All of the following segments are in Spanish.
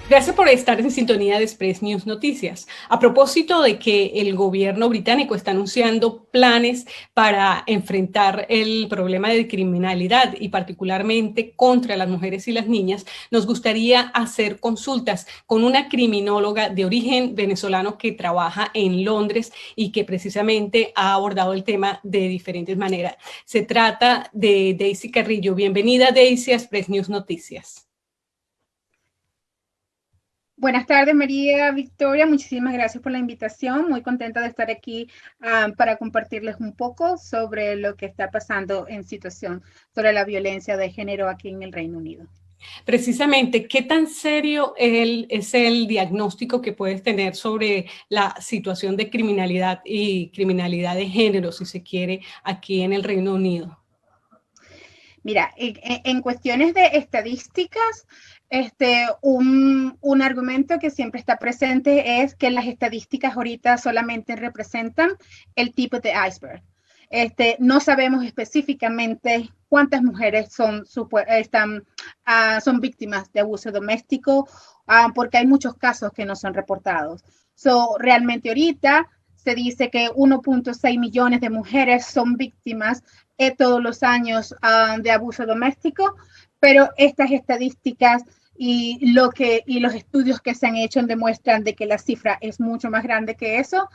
Gracias por estar en sintonía de Express News Noticias. A propósito de que el gobierno británico está anunciando planes para enfrentar el problema de criminalidad y particularmente contra las mujeres y las niñas, nos gustaría hacer consultas con una criminóloga de origen venezolano que trabaja en Londres y que precisamente ha abordado el tema de diferentes maneras. Se trata de Daisy Carrillo. Bienvenida, Daisy, a Express News Noticias. Buenas tardes, María Victoria. Muchísimas gracias por la invitación. Muy contenta de estar aquí para compartirles un poco sobre lo que está pasando en situación sobre la violencia de género aquí en el Reino Unido. Precisamente, ¿qué tan serio es el diagnóstico que puedes tener sobre la situación de criminalidad y criminalidad de género, si se quiere, aquí en el Reino Unido? Mira, en cuestiones de estadísticas, un argumento que siempre está presente es que las estadísticas ahorita solamente representan el tipo de iceberg. No sabemos específicamente cuántas mujeres son víctimas de abuso doméstico, porque hay muchos casos que no son reportados. Realmente ahorita se dice que 1.6 millones de mujeres son víctimas todos los años de abuso doméstico, pero estas estadísticas y los estudios que se han hecho demuestran de que la cifra es mucho más grande que eso.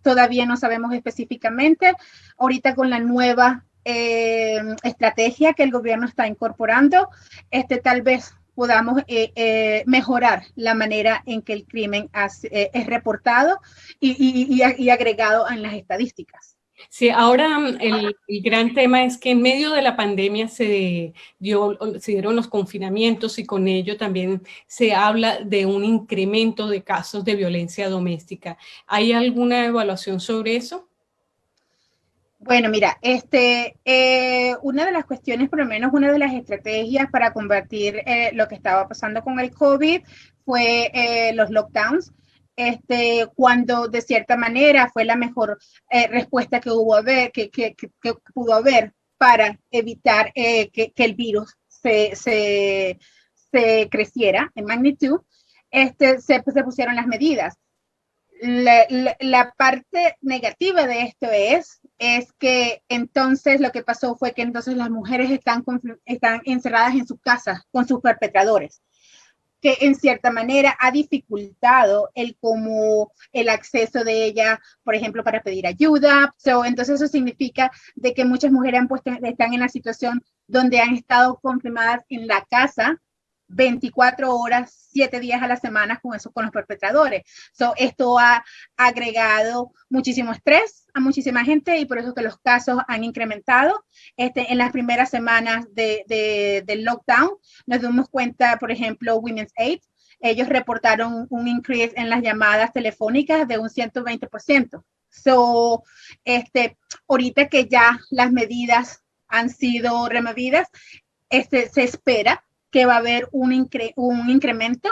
Todavía no sabemos específicamente. Ahorita con la nueva estrategia que el gobierno está incorporando, tal vez podamos mejorar la manera en que el crimen es reportado y agregado en las estadísticas. Sí, ahora el gran tema es que en medio de la pandemia se dieron los confinamientos y con ello también se habla de un incremento de casos de violencia doméstica. ¿Hay alguna evaluación sobre eso? Bueno, mira, una de las cuestiones, por lo menos una de las estrategias para combatir lo que estaba pasando con el COVID fue los lockdowns. Cuando de cierta manera fue la mejor respuesta que pudo haber para evitar que el virus se creciera en magnitud, se pusieron las medidas. La parte negativa de esto es que entonces lo que pasó fue que entonces las mujeres están encerradas en sus casas con sus perpetradores, que en cierta manera ha dificultado el acceso de ella, por ejemplo, para pedir ayuda. Entonces eso significa de que muchas mujeres están en la situación donde han estado confirmadas en la casa 24 horas, 7 días a la semana con los perpetradores. Esto ha agregado muchísimo estrés a muchísima gente y por eso que los casos han incrementado. En las primeras semanas del lockdown nos dimos cuenta, por ejemplo, Women's Aid, ellos reportaron un increase en las llamadas telefónicas de un 120%. Ahorita que ya las medidas han sido removidas, se espera que va a haber un incremento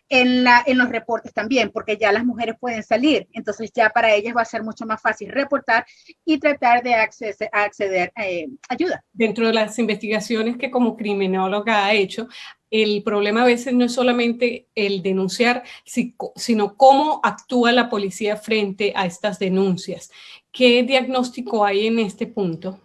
en los reportes también, porque ya las mujeres pueden salir, entonces ya para ellas va a ser mucho más fácil reportar y tratar de acceder a ayuda. Dentro de las investigaciones que como criminóloga ha hecho, el problema a veces no es solamente el denunciar, sino cómo actúa la policía frente a estas denuncias. ¿Qué diagnóstico hay en este punto?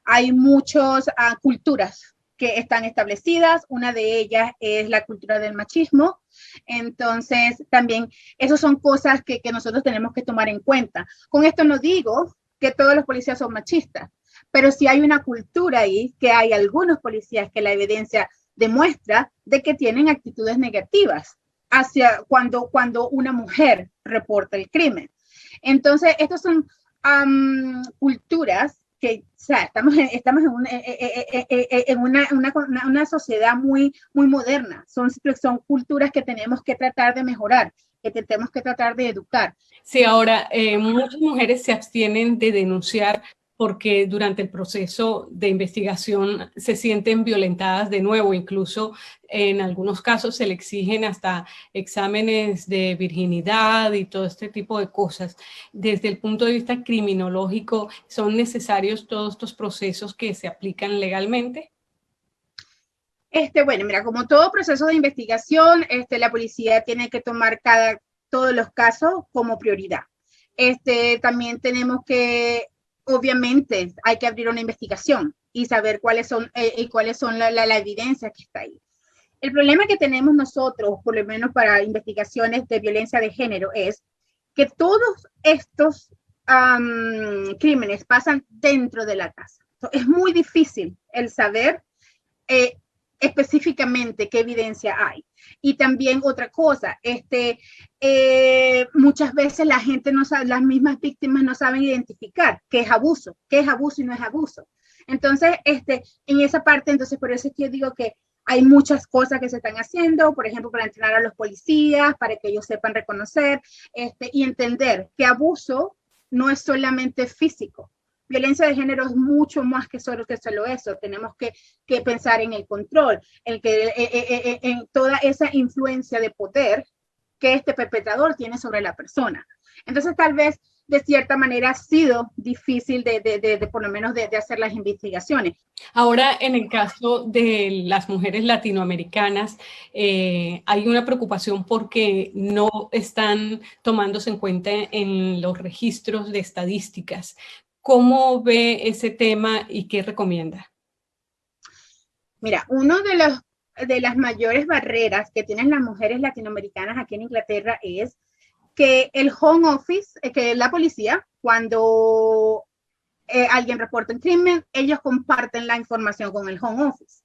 Hay muchas culturas que están establecidas. Una de ellas es la cultura del machismo. Entonces, también, esas son cosas que nosotros tenemos que tomar en cuenta. Con esto no digo que todos los policías son machistas, pero sí hay una cultura ahí, que hay algunos policías que la evidencia demuestra de que tienen actitudes negativas hacia cuando una mujer reporta el crimen. Entonces, estas son culturas que, o sea, estamos en una sociedad muy, muy moderna. Son culturas que tenemos que tratar de mejorar, que tenemos que tratar de educar. Sí, ahora muchas mujeres se abstienen de denunciar porque durante el proceso de investigación se sienten violentadas de nuevo, incluso en algunos casos se le exigen hasta exámenes de virginidad y todo este tipo de cosas. Desde el punto de vista criminológico, ¿son necesarios todos estos procesos que se aplican legalmente? Bueno, mira, como todo proceso de investigación, la policía tiene que tomar todos los casos como prioridad. También tenemos que, obviamente, hay que abrir una investigación y saber cuáles son la evidencia que está ahí. El problema que tenemos nosotros, por lo menos para investigaciones de violencia de género, es que todos estos crímenes pasan dentro de la casa. Entonces, es muy difícil el saber específicamente qué evidencia hay. Y también otra cosa, muchas veces la gente no sabe, las mismas víctimas no saben identificar qué es abuso y no es abuso. Entonces, en esa parte, entonces por eso es que yo digo que hay muchas cosas que se están haciendo, por ejemplo, para entrenar a los policías, para que ellos sepan reconocer y entender que abuso no es solamente físico. Violencia de género es mucho más que solo eso. Tenemos que pensar en el control, en toda esa influencia de poder que este perpetrador tiene sobre la persona. Entonces, tal vez, de cierta manera, ha sido difícil por lo menos de hacer las investigaciones. Ahora, en el caso de las mujeres latinoamericanas, hay una preocupación porque no están tomándose en cuenta en los registros de estadísticas. ¿Cómo ve ese tema y qué recomienda? Mira, uno de las mayores barreras que tienen las mujeres latinoamericanas aquí en Inglaterra es que el home office, que la policía, cuando alguien reporta un crimen, ellos comparten la información con el home office.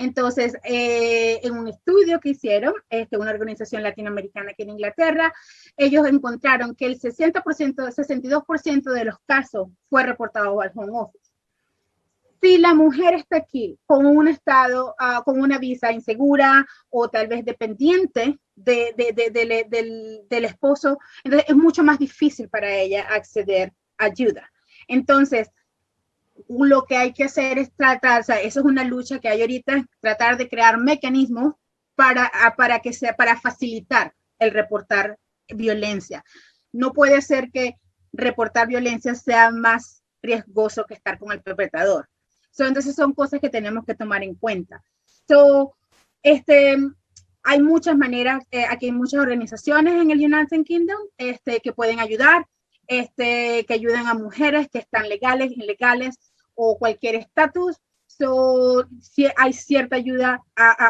Entonces, en un estudio que hicieron, una organización latinoamericana aquí en Inglaterra, ellos encontraron que el 62% de los casos fue reportado al home office. Si la mujer está aquí con un estado, con una visa insegura o tal vez dependiente del esposo, entonces es mucho más difícil para ella acceder a ayuda. Entonces, lo que hay que hacer es tratar, o sea, eso es una lucha que hay ahorita, tratar de crear mecanismos para facilitar el reportar violencia. No puede ser que reportar violencia sea más riesgoso que estar con el perpetrador. Entonces son cosas que tenemos que tomar en cuenta. Hay muchas maneras, aquí hay muchas organizaciones en el United Kingdom que pueden ayudar, que ayudan a mujeres que están legales, ilegales o cualquier estatus. Sí, hay cierta ayuda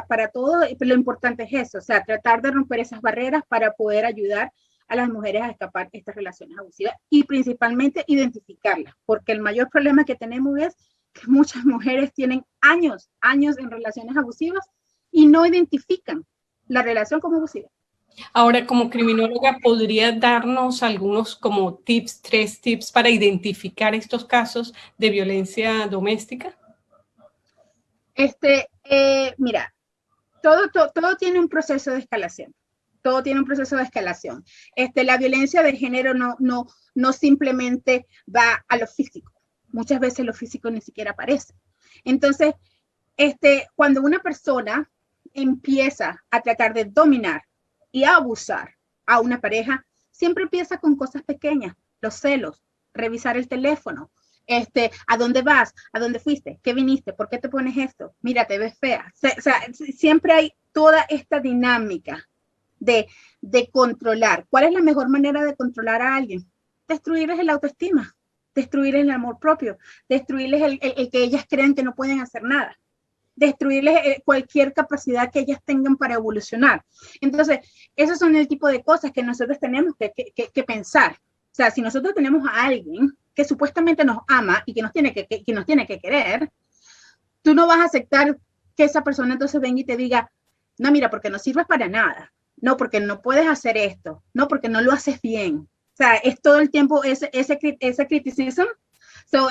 para todo, pero lo importante es eso, o sea, tratar de romper esas barreras para poder ayudar a las mujeres a escapar de estas relaciones abusivas y principalmente identificarlas, porque el mayor problema que tenemos es que muchas mujeres tienen años en relaciones abusivas y no identifican la relación como abusiva. Ahora, como criminóloga, ¿podría darnos algunos como tips, 3 tips para identificar estos casos de violencia doméstica? Mira, todo tiene un proceso de escalación. Todo tiene un proceso de escalación. La violencia de género no simplemente va a lo físico. Muchas veces lo físico ni siquiera aparece. Entonces, cuando una persona empieza a tratar de dominar y a abusar a una pareja, siempre empieza con cosas pequeñas, los celos, revisar el teléfono, ¿a dónde vas? ¿A dónde fuiste? ¿Qué viniste? ¿Por qué te pones esto? Mira, te ves fea. O sea, siempre hay toda esta dinámica de controlar. ¿Cuál es la mejor manera de controlar a alguien? Destruirles el autoestima, destruirles el amor propio, destruirles el que ellas crean que no pueden hacer nada, destruirles cualquier capacidad que ellas tengan para evolucionar. Entonces, esos son el tipo de cosas que nosotros tenemos que pensar. O sea, si nosotros tenemos a alguien que supuestamente nos ama y que nos tiene que querer, tú no vas a aceptar que esa persona entonces venga y te diga, no, mira, porque no sirves para nada, no, porque no puedes hacer esto, no, porque no lo haces bien. O sea, es todo el tiempo ese criticismo.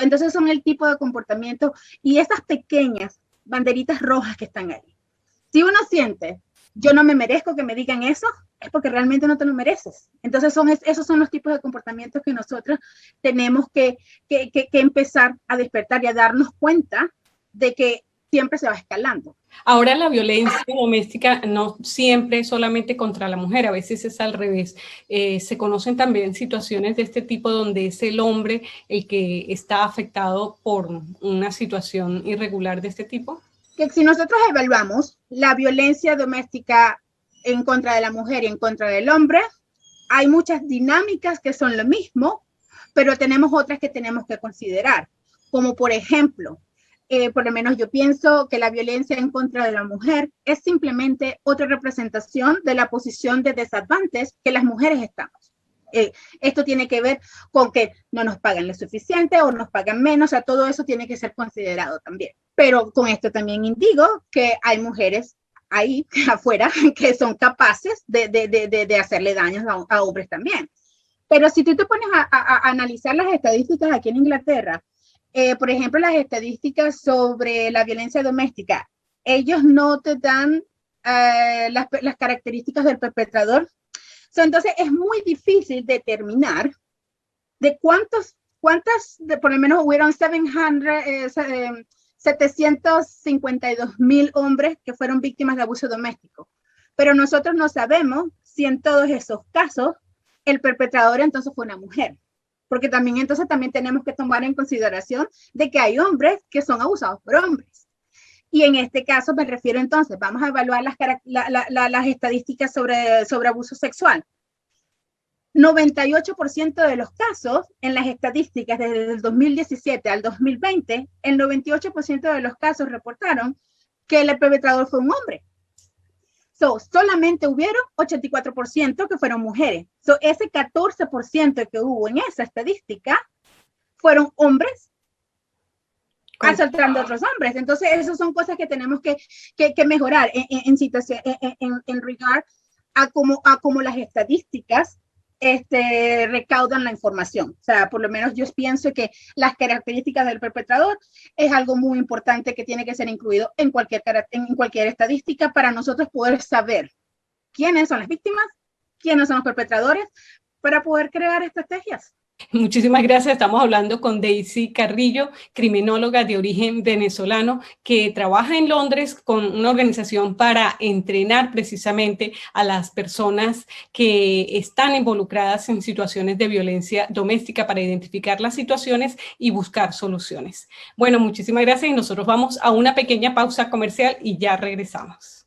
Entonces son el tipo de comportamiento y esas pequeñas banderitas rojas que están ahí. Si uno siente, yo no me merezco que me digan eso, es porque realmente no te lo mereces. Entonces esos son los tipos de comportamientos que nosotros tenemos que empezar a despertar y a darnos cuenta de que siempre se va escalando. Ahora, la violencia doméstica no siempre es solamente contra la mujer, a veces es al revés. Se conocen también situaciones de este tipo donde es el hombre el que está afectado por una situación irregular de este tipo. que si nosotros evaluamos la violencia doméstica en contra de la mujer y en contra del hombre, hay muchas dinámicas que son lo mismo, pero tenemos otras que tenemos que considerar, como por ejemplo, por lo menos yo pienso que la violencia en contra de la mujer es simplemente otra representación de la posición de desadvantage que las mujeres estamos. Esto tiene que ver con que no nos pagan lo suficiente o nos pagan menos, o sea, todo eso tiene que ser considerado también. Pero con esto también indico que hay mujeres ahí afuera que son capaces de hacerle daños a hombres también. Pero si tú te pones a analizar las estadísticas aquí en Inglaterra, por ejemplo, las estadísticas sobre la violencia doméstica, ellos no te dan las características del perpetrador. Entonces, es muy difícil determinar de cuántas, por lo menos hubieron 752,000 hombres que fueron víctimas de abuso doméstico. Pero nosotros no sabemos si en todos esos casos el perpetrador entonces fue una mujer. Porque también entonces también tenemos que tomar en consideración de que hay hombres que son abusados por hombres. Y en este caso me refiero entonces, vamos a evaluar las estadísticas sobre abuso sexual. 98% de los casos en las estadísticas desde el 2017 al 2020, el 98% de los casos reportaron que el perpetrador fue un hombre. Solamente hubieron 84% que fueron mujeres. Ese 14% que hubo en esa estadística fueron hombres asaltando a otros hombres. Entonces, esas son cosas que tenemos que mejorar en regard a cómo las estadísticas recaudan la información. O sea, por lo menos yo pienso que las características del perpetrador es algo muy importante que tiene que ser incluido en cualquier estadística para nosotros poder saber quiénes son las víctimas, quiénes son los perpetradores, para poder crear estrategias. Muchísimas gracias. Estamos hablando con Daisy Carrillo, criminóloga de origen venezolano, que trabaja en Londres con una organización para entrenar precisamente a las personas que están involucradas en situaciones de violencia doméstica para identificar las situaciones y buscar soluciones. Bueno, muchísimas gracias y nosotros vamos a una pequeña pausa comercial y ya regresamos.